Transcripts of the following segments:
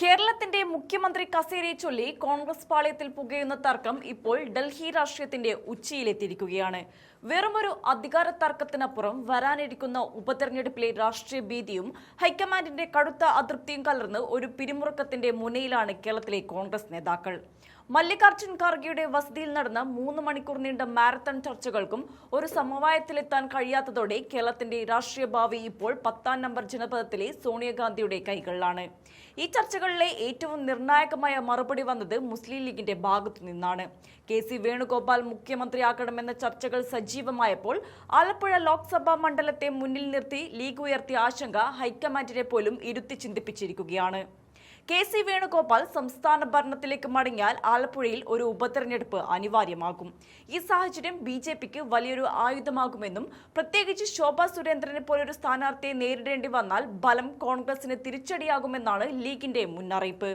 കേരളത്തിന്റെ മുഖ്യമന്ത്രി കസേരയെ ചൊല്ലി കോൺഗ്രസ് പാളയത്തിൽ പുകയുന്ന തർക്കം ഇപ്പോൾ ഡൽഹി രാഷ്ട്രീയത്തിന്റെ ഉച്ചിയിലെത്തിയിരിക്കുകയാണ്. വെറുമൊരു അധികാര തർക്കത്തിനപ്പുറം വരാനിരിക്കുന്ന ഉപതെരഞ്ഞെടുപ്പിലെ രാഷ്ട്രീയ ഭീതിയും ഹൈക്കമാൻഡിന്റെ കടുത്ത അതൃപ്തിയും കലർന്ന് ഒരു പിരിമുറുക്കത്തിന്റെ മുനയിലാണ് കേരളത്തിലെ കോൺഗ്രസ് നേതാക്കൾ. മല്ലികാർജ്ജുൻ ഖാർഗെയുടെ വസതിയിൽ നടന്ന 3 മണിക്കൂർ നീണ്ട മാരത്തൺ ചർച്ചകൾക്കും ഒരു സമവായത്തിലെത്താൻ കഴിയാത്തതോടെ കേരളത്തിന്റെ രാഷ്ട്രീയ ഭാവി ഇപ്പോൾ 10ാം നമ്പർ ജനപദത്തിലെ സോണിയാഗാന്ധിയുടെ കൈകളിലാണ്. ഈ ചർച്ചകളിലെ ഏറ്റവും നിർണായകമായ മറുപടി വന്നത് മുസ്ലിം ലീഗിന്റെ ഭാഗത്തു നിന്നാണ്. കെ.സി. വേണുഗോപാൽ മുഖ്യമന്ത്രിയാക്കണമെന്ന ചർച്ചകൾ സജീവമായപ്പോൾ ആലപ്പുഴ ലോക്സഭാ മണ്ഡലത്തെ മുന്നിൽ നിർത്തി ലീഗ് ഉയർത്തിയ ആശങ്ക ഹൈക്കമാൻഡിനെ പോലും ഇരുത്തി ചിന്തിപ്പിച്ചിരിക്കുകയാണ്. കെ.സി. വേണുഗോപാൽ സംസ്ഥാന ഭരണത്തിലേക്ക് മടങ്ങിയാൽ ആലപ്പുഴയിൽ ഒരു ഉപതെരഞ്ഞെടുപ്പ് അനിവാര്യമാകും. ഈ സാഹചര്യം ബി.ജെ.പിക്ക് വലിയൊരു ആയുധമാകുമെന്നും പ്രത്യേകിച്ച് ശോഭാ സുരേന്ദ്രനെ പോലൊരു സ്ഥാനാർത്ഥിയെ നേരിടേണ്ടി വന്നാൽ ബലം കോൺഗ്രസിന് തിരിച്ചടിയാകുമെന്നാണ് ലീഗിന്റെ മുന്നറിയിപ്പ്.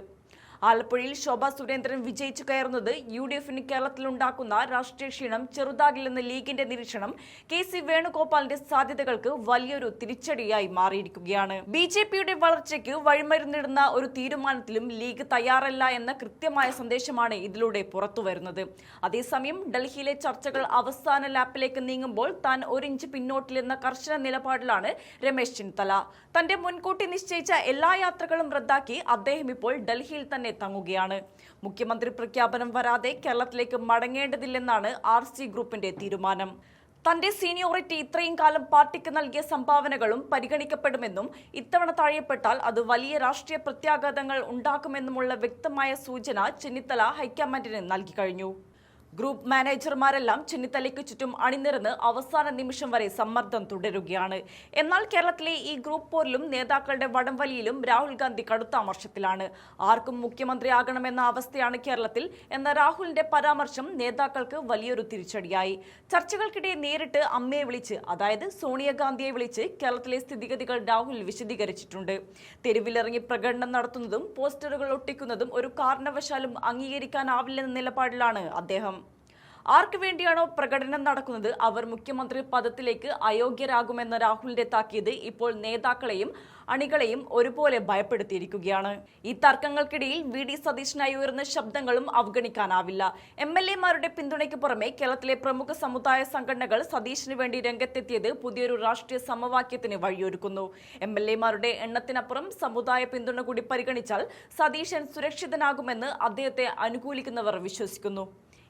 ആലപ്പുഴയിൽ ശോഭാ സുരേന്ദ്രൻ വിജയിച്ചു കയറുന്നത് യു.ഡി.എഫിന് കേരളത്തിലുണ്ടാക്കുന്ന രാഷ്ട്രീയ ക്ഷീണം ചെറുതാകില്ലെന്ന് ലീഗിന്റെ നിരീക്ഷണം കെ.സി. വേണുഗോപാലിന്റെ സാധ്യതകൾക്ക് വലിയൊരു തിരിച്ചടിയായി മാറിയിരിക്കുകയാണ്. ബി.ജെ.പിയുടെ വളർച്ചയ്ക്ക് വഴിമരുന്നിടുന്ന ഒരു തീരുമാനത്തിലും ലീഗ് തയ്യാറല്ല എന്ന കൃത്യമായ സന്ദേശമാണ് ഇതിലൂടെ പുറത്തുവരുന്നത്. അതേസമയം ഡൽഹിയിലെ ചർച്ചകൾ അവസാന ലാപ്പിലേക്ക് നീങ്ങുമ്പോൾ താൻ 1 ഇഞ്ച് പിന്നോട്ടിലെന്ന കർശന നിലപാടിലാണ് രമേശ് ചെന്നിത്തല. തന്റെ മുൻകൂട്ടി നിശ്ചയിച്ച എല്ലാ യാത്രകളും റദ്ദാക്കി അദ്ദേഹം ഇപ്പോൾ ഡൽഹിയിൽ തന്നെ തങ്ങുകയാണ്. മുഖ്യമന്ത്രി പ്രഖ്യാപനം വരാതെ കേരളത്തിലേക്ക് മടങ്ങേണ്ടതില്ലെന്നാണ് ആർ.സി. ഗ്രൂപ്പിന്റെ തീരുമാനം. തന്റെ സീനിയോറിറ്റി ഇത്രയും കാലം പാർട്ടിക്ക് നൽകിയ സംഭാവനകളും പരിഗണിക്കപ്പെടുമെന്നും ഇത്തവണ തഴയപ്പെട്ടാൽ അത് വലിയ രാഷ്ട്രീയ പ്രത്യാഘാതങ്ങൾ ഉണ്ടാക്കുമെന്നുമുള്ള വ്യക്തമായ സൂചന ചെന്നിത്തല ഹൈക്കമാൻഡിന് നൽകി കഴിഞ്ഞു. ഗ്രൂപ്പ് മാനേജർമാരെല്ലാം ചെന്നിത്തലയ്ക്ക് ചുറ്റും അണിനിരന്ന് അവസാന നിമിഷം വരെ സമ്മർദ്ദം തുടരുകയാണ്. എന്നാൽ കേരളത്തിലെ ഈ ഗ്രൂപ്പ് പോരിലും നേതാക്കളുടെ വടംവലിയിലും രാഹുൽ ഗാന്ധി കടുത്ത അമർഷത്തിലാണ്. ആർക്കും മുഖ്യമന്ത്രിയാകണമെന്ന അവസ്ഥയാണ് കേരളത്തിൽ എന്ന രാഹുലിന്റെ പരാമർശം നേതാക്കൾക്ക് വലിയൊരു തിരിച്ചടിയായി. ചർച്ചകൾക്കിടെ നേരിട്ട് അമ്മയെ വിളിച്ച്, അതായത് സോണിയാഗാന്ധിയെ വിളിച്ച് കേരളത്തിലെ സ്ഥിതിഗതികൾ രാഹുൽ വിശദീകരിച്ചിട്ടുണ്ട്. തെരുവിലിറങ്ങി പ്രകടനം നടത്തുന്നതും പോസ്റ്ററുകൾ ഒട്ടിക്കുന്നതും ഒരു കാരണവശാലും അംഗീകരിക്കാനാവില്ലെന്ന നിലപാടിലാണ് അദ്ദേഹം. ആർക്ക് വേണ്ടിയാണോ പ്രകടനം നടക്കുന്നത് അവർ മുഖ്യമന്ത്രി പദത്തിലേക്ക് അയോഗ്യരാകുമെന്ന രാഹുലിന്റെ താക്കീത് ഇപ്പോൾ നേതാക്കളെയും അണികളെയും ഒരുപോലെ ഭയപ്പെടുത്തിയിരിക്കുകയാണ്. ഈ തർക്കങ്ങൾക്കിടയിൽ വി.ഡി. സതീശനായി ഉയർന്ന ശബ്ദങ്ങളും അവഗണിക്കാനാവില്ല. എം.എൽ.എമാരുടെ പിന്തുണയ്ക്ക് പുറമെ കേരളത്തിലെ പ്രമുഖ സമുദായ സംഘടനകൾ സതീശന് വേണ്ടി രംഗത്തെത്തിയത് പുതിയൊരു രാഷ്ട്രീയ സമവാക്യത്തിന് വഴിയൊരുക്കുന്നു. എം.എൽ.എമാരുടെ എണ്ണത്തിനപ്പുറം സമുദായ പിന്തുണ കൂടി പരിഗണിച്ചാൽ സതീശൻ സുരക്ഷിതനാകുമെന്ന് അദ്ദേഹത്തെ അനുകൂലിക്കുന്നവർ വിശ്വസിക്കുന്നു.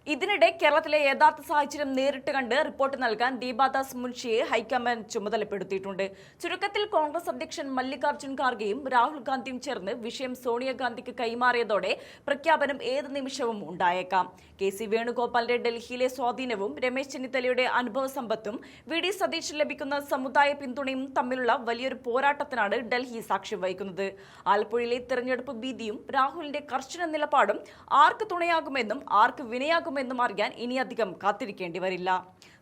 ഇതിനിടെ കേരളത്തിലെ യഥാർത്ഥ സാഹചര്യം നേരിട്ട് കണ്ട് റിപ്പോർട്ട് നൽകാൻ ദീപാദാസ് മുൻഷിയെ ഹൈക്കമാൻഡ് ചുമതലപ്പെടുത്തിയിട്ടുണ്ട്. ചുരുക്കത്തിൽ കോൺഗ്രസ് അധ്യക്ഷൻ മല്ലികാർജ്ജുൻ ഖാർഗെയും രാഹുൽ ഗാന്ധിയും ചേർന്ന് വിഷയം സോണിയാഗാന്ധിക്ക് കൈമാറിയതോടെ പ്രഖ്യാപനം ഏത് നിമിഷവും ഉണ്ടായേക്കാം. കെ.സി. വേണുഗോപാലിന്റെ ഡൽഹിയിലെ സ്വാധീനവും രമേശ് ചെന്നിത്തലയുടെ അനുഭവ സമ്പത്തും വി.ഡി. സതീശന് ലഭിക്കുന്ന സമുദായ പിന്തുണയും തമ്മിലുള്ള വലിയൊരു പോരാട്ടത്തിനാണ് ഡൽഹി സാക്ഷ്യം വഹിക്കുന്നത്. ആലപ്പുഴയിലെ തെരഞ്ഞെടുപ്പ് ഭീതിയും രാഹുലിന്റെ കർശന നിലപാടും ആർക്ക് തുണയാകുമെന്നും ആർക്ക് വിനയാകുമെന്നും അറിയാൻ ഇനിയധികം കാത്തിരിക്കേണ്ടി വരില്ല.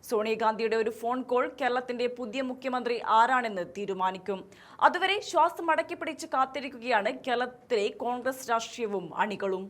സോണിയാഗാന്ധിയുടെ ഒരു ഫോൺ കോൾ കേരളത്തിന്റെ പുതിയ മുഖ്യമന്ത്രി ആരാണെന്ന് തീരുമാനിക്കും. അതുവരെ ശ്വാസം അടക്കിപ്പിടിച്ച് കാത്തിരിക്കുകയാണ് കേരളത്തിലെ കോൺഗ്രസ് രാഷ്ട്രീയവും അണികളും.